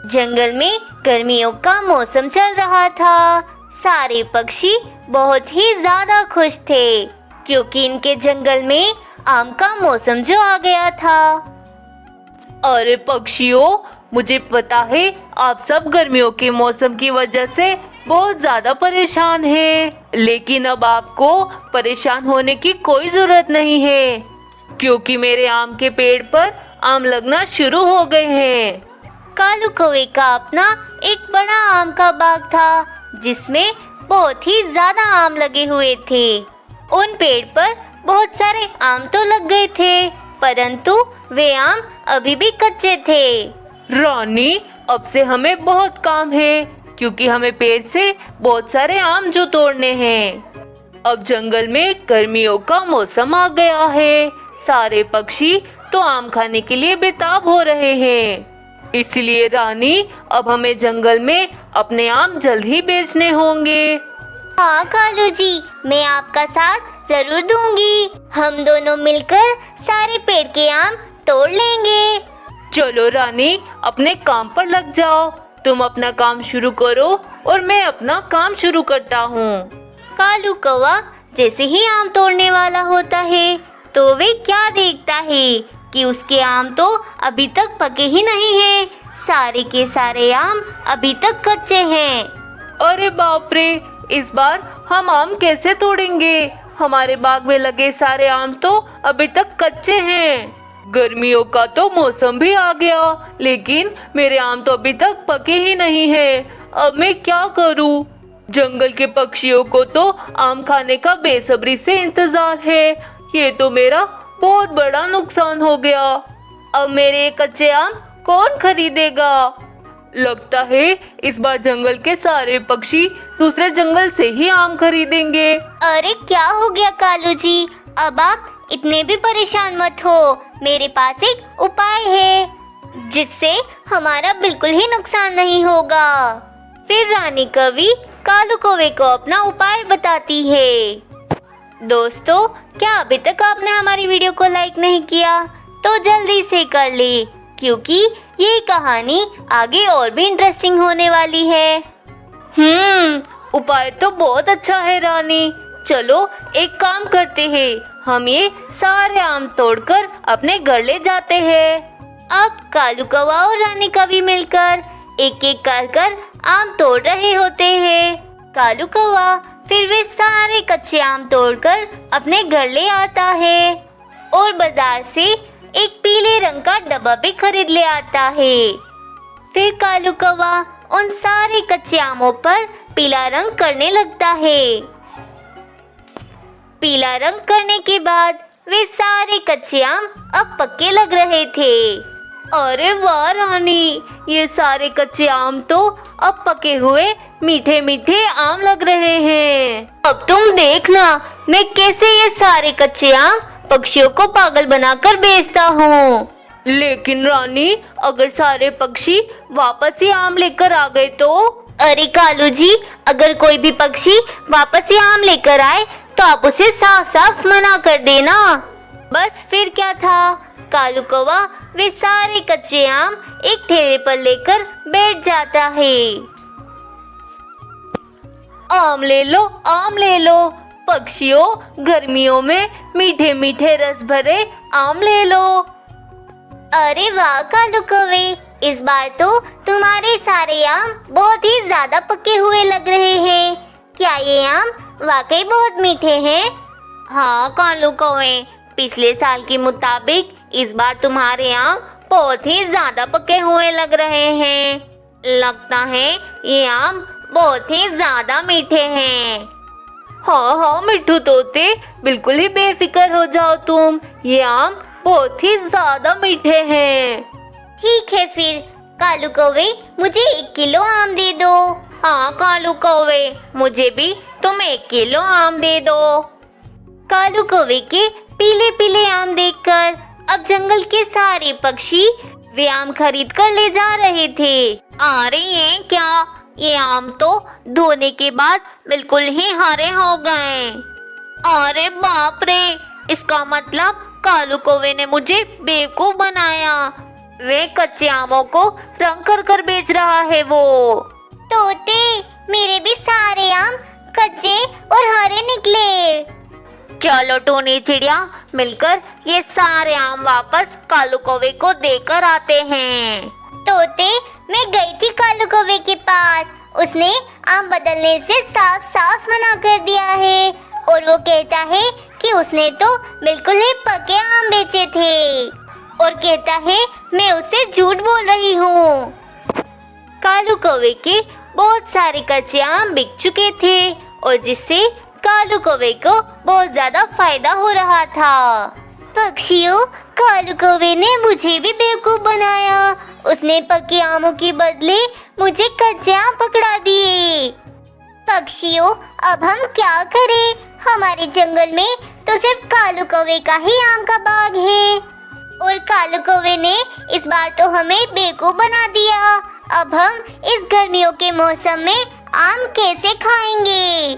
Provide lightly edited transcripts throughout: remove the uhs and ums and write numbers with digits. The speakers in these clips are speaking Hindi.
जंगल में गर्मियों का मौसम चल रहा था। सारे पक्षी बहुत ही ज्यादा खुश थे क्योंकि इनके जंगल में आम का मौसम जो आ गया था। अरे पक्षियों, मुझे पता है आप सब गर्मियों के मौसम की वजह से बहुत ज्यादा परेशान हैं, लेकिन अब आपको परेशान होने की कोई जरूरत नहीं है क्योंकि मेरे आम के पेड़ पर आम लगना शुरू हो गए हैं। कालू कौवे का अपना एक बड़ा आम का बाग था जिसमें बहुत ही ज्यादा आम लगे हुए थे। उन पेड़ पर बहुत सारे आम तो लग गए थे, परंतु वे आम अभी भी कच्चे थे। रानी, अब से हमें बहुत काम है क्योंकि हमें पेड़ से बहुत सारे आम जो तोड़ने हैं। अब जंगल में गर्मियों का मौसम आ गया है, सारे पक्षी तो आम खाने के लिए बेताब हो रहे हैं। इसलिए रानी, अब हमें जंगल में अपने आम जल्द ही बेचने होंगे। हाँ कालू जी, मैं आपका साथ जरूर दूंगी। हम दोनों मिलकर सारे पेड़ के आम तोड़ लेंगे। चलो रानी, अपने काम पर लग जाओ। तुम अपना काम शुरू करो और मैं अपना काम शुरू करता हूँ। कालू कौवा जैसे ही आम तोड़ने वाला होता है तो वे क्या देखता है कि उसके आम तो अभी तक पके ही नहीं हैं। सारे के सारे आम अभी तक कच्चे हैं। अरे बाप रे, इस बार हम आम कैसे तोड़ेंगे? हमारे बाग में लगे सारे आम तो अभी तक कच्चे हैं। गर्मियों का तो मौसम भी आ गया, लेकिन मेरे आम तो अभी तक पके ही नहीं है। अब मैं क्या करूं? जंगल के पक्षियों को तो आम खाने का बेसब्री से इंतजार है। ये तो मेरा बहुत बड़ा नुकसान हो गया। अब मेरे कच्चे आम कौन खरीदेगा? लगता है इस बार जंगल के सारे पक्षी दूसरे जंगल से ही आम खरीदेंगे। अरे क्या हो गया कालू जी, अब आप इतने भी परेशान मत हो। मेरे पास एक उपाय है जिससे हमारा बिल्कुल ही नुकसान नहीं होगा। फिर रानी कौवी कालू कौवे को अपना उपाय बताती है। दोस्तों, क्या अभी तक आपने हमारी वीडियो को लाइक नहीं किया तो जल्दी से कर ले क्योंकि ये कहानी आगे और भी इंटरेस्टिंग होने वाली है। उपाय तो बहुत अच्छा है रानी। चलो एक काम करते हैं, हम ये सारे आम तोड़कर अपने घर ले जाते हैं। अब कालू कौवा और रानी कौवी मिलकर एक एक कर आम तोड़ रहे होते हैं। कालू कौवा फिर वे सारे कच्चे आम तोड़कर अपने घर ले आता है और बाजार से एक पीले रंग का डब्बा भी खरीद ले आता है। फिर कालू कौवा उन सारे कच्चे आमों पर पीला रंग करने लगता है। पीला रंग करने के बाद वे सारे कच्चे आम अब पक्के लग रहे थे। अरे वाह रानी, ये सारे कच्चे आम तो अब पके हुए मीठे मीठे आम लग रहे हैं। अब तुम देखना मैं कैसे ये सारे कच्चे आम पक्षियों को पागल बनाकर बेचता हूँ। लेकिन रानी, अगर सारे पक्षी वापस ही आम लेकर आ गए तो? अरे कालू जी, अगर कोई भी पक्षी वापस ही आम लेकर आए तो आप उसे साफ साफ मना कर देना। बस फिर क्या था, कालू कौवा वे सारे कच्चे आम एक ठेले पर लेकर बैठ जाता है। आम ले लो, आम ले लो पक्षियों, गर्मियों में मीठे मीठे रस भरे आम ले लो। अरे वाह कालू कौवे, इस बार तो तुम्हारे सारे आम बहुत ही ज्यादा पके हुए लग रहे हैं। क्या ये आम वाकई बहुत मीठे हैं? हाँ कालू कौवे, पिछले साल के मुताबिक इस बार तुम्हारे आम बहुत ही ज्यादा पके हुए लग रहे हैं। लगता है ये आम बहुत ही ज्यादा मीठे हैं। हाँ मिट्ठू तोते, बिल्कुल ही बेफिक्र हो जाओ तुम, ये आम बहुत ही ज्यादा मीठे हैं। ठीक है फिर कालू कौवे, मुझे 1 किलो आम दे दो। हाँ कालू कौवे, मुझे भी तुम 1 किलो आम दे दो। कालू कौवे के पीले पीले आम देखकर अब जंगल के सारे पक्षी वे आम खरीद कर ले जा रहे थे। अरे ये क्या, ये आम तो धोने के बाद बिल्कुल ही हरे हो गए। अरे बाप रे, इसका मतलब कालू कौवे ने मुझे बेवकूफ बनाया। वे कच्चे आमों को रंग कर कर बेच रहा है वो। तोते, मेरे भी सारे आम कच्चे और हरे निकले। चलो टूनी चिड़िया, मिलकर ये सारे आम वापस कालू कौवे को देकर आते हैं। तोते, मैं गई थी कालू कौवे के पास। उसने आम बदलने से साफ साफ मना कर दिया है और वो कहता है कि उसने तो बिल्कुल ही पके आम बेचे थे और कहता है मैं उससे झूठ बोल रही हूँ। कालू कौवे के बहुत सारे कच्चे आम बिक चुके थे और जिससे कालू कौवे को बहुत ज्यादा फायदा हो रहा था। पक्षियों, कालू कौवे ने मुझे भी बेवकूफ बनाया। उसने पके आमों के बदले मुझे कच्चे आम पकड़ा दिए। पक्षियों, अब हम क्या करें? हमारे जंगल में तो सिर्फ कालू कौवे का ही आम का बाग है और कालू कौवे ने इस बार तो हमें बेवकूफ बना दिया। अब हम इस गर्मियों के मौसम में आम कैसे खाएंगे?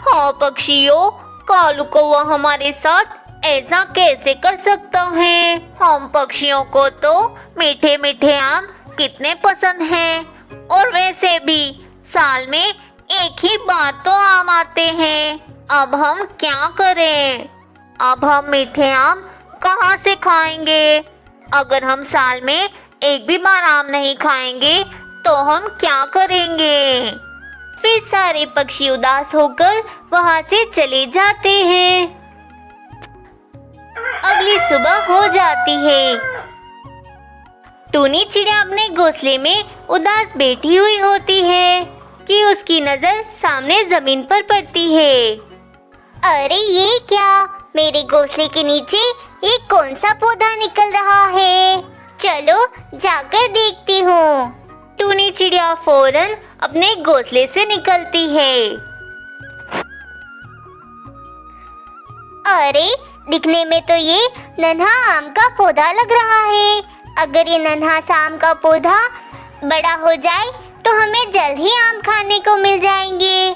हाँ पक्षियों, कालू कौवा हमारे साथ ऐसा कैसे कर सकता है? हम पक्षियों को तो मीठे मीठे आम कितने पसंद हैं और वैसे भी साल में एक ही बार तो आम आते हैं। अब हम क्या करें? अब हम मीठे आम कहाँ से खाएंगे? अगर हम साल में एक भी बार आम नहीं खाएंगे तो हम क्या करेंगे? फिर सारे पक्षी उदास होकर वहाँ से चले जाते हैं। अगली सुबह हो जाती है। टूनी चिड़िया अपने घोंसले में उदास बैठी हुई होती है कि उसकी नजर सामने जमीन पर पड़ती है। अरे ये क्या? मेरे घोंसले के नीचे ये कौन सा पौधा निकल रहा है? चलो जाकर देखती हूँ। टूनी चिड़िया फौरन अपने घोंसले से निकलती है। अरे, दिखने में तो ये नन्हा आम का पौधा लग रहा है। अगर ये नन्हा सा आम का पौधा बड़ा हो जाए तो हमें जल्द ही आम खाने को मिल जाएंगे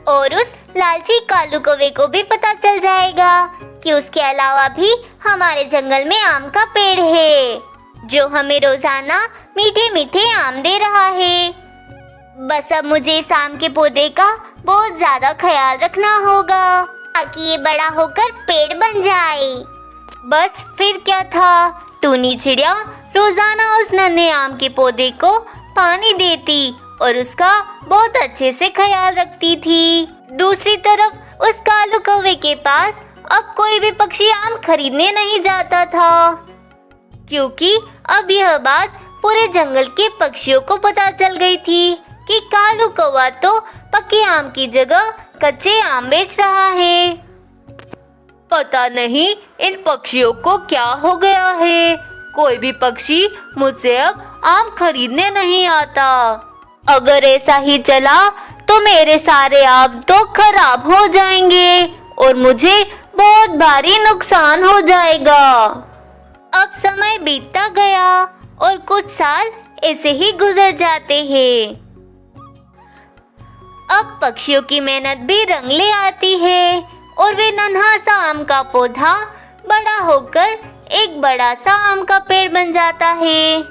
और उस लालची कालू कौवे को भी पता चल जाएगा कि उसके अलावा भी हमारे जंगल में आम का पेड़ है जो हमें रोजाना मीठे मीठे आम दे रहा है। बस अब मुझे इस आम के पौधे का बहुत ज्यादा ख्याल रखना होगा ताकि ये बड़ा होकर पेड़ बन जाए। बस फिर क्या था, टूनी चिड़िया रोजाना उस नन्हे आम के पौधे को पानी देती और उसका बहुत अच्छे से ख्याल रखती थी। दूसरी तरफ उस कालू कौवे के पास अब कोई भी पक्षी आम खरीदने नहीं जाता था क्योंकि अब यह बात पूरे जंगल के पक्षियों को पता चल गई थी कि कालू कौवा तो पके आम की जगह कच्चे आम बेच रहा है। पता नहीं इन पक्षियों को क्या हो गया है, कोई भी पक्षी मुझसे अब आम खरीदने नहीं आता। अगर ऐसा ही चला तो मेरे सारे आम तो खराब हो जाएंगे और मुझे बहुत भारी नुकसान हो जाएगा। अब समय बीतता गया और कुछ साल ऐसे ही गुजर जाते हैं। अब पक्षियों की मेहनत भी रंग ले आती है और वे नन्हा सा आम का पौधा बड़ा होकर एक बड़ा सा आम का पेड़ बन जाता है।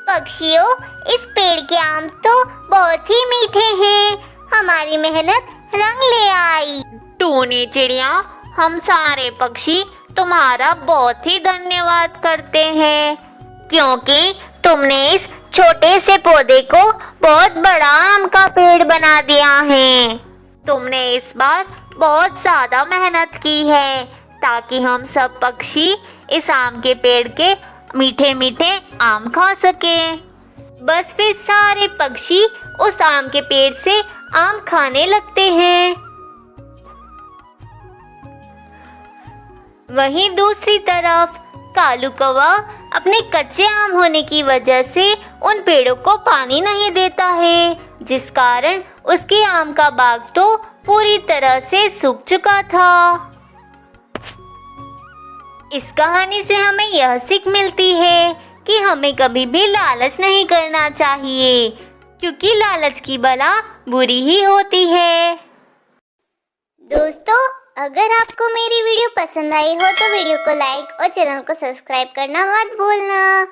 पक्षियों, इस पेड़ के आम तो बहुत ही मीठे हैं। हमारी मेहनत रंग ले आई। टूनी चिड़िया, हम सारे पक्षी तुम्हारा बहुत ही धन्यवाद करते हैं क्योंकि तुमने इस छोटे से पौधे को बहुत बड़ा आम का पेड़ बना दिया है। तुमने इस बार बहुत ज्यादा मेहनत की है ताकि हम सब पक्षी इस आम के पेड़ के मीठे मीठे आम खा सकें। बस फिर सारे पक्षी उस आम के पेड़ से आम खाने लगते हैं। वहीं दूसरी तरफ कालू कौवा अपने कच्चे आम होने की वजह से उन पेड़ों को पानी नहीं देता है, जिस कारण उसके आम का बाग तो पूरी तरह से सूख चुका था। इस कहानी से हमें यह सीख मिलती है कि हमें कभी भी लालच नहीं करना चाहिए क्योंकि लालच की बला बुरी ही होती है। दोस्तों, अगर आपको मेरी वीडियो पसंद आई हो तो वीडियो को लाइक और चैनल को सब्सक्राइब करना मत भूलना।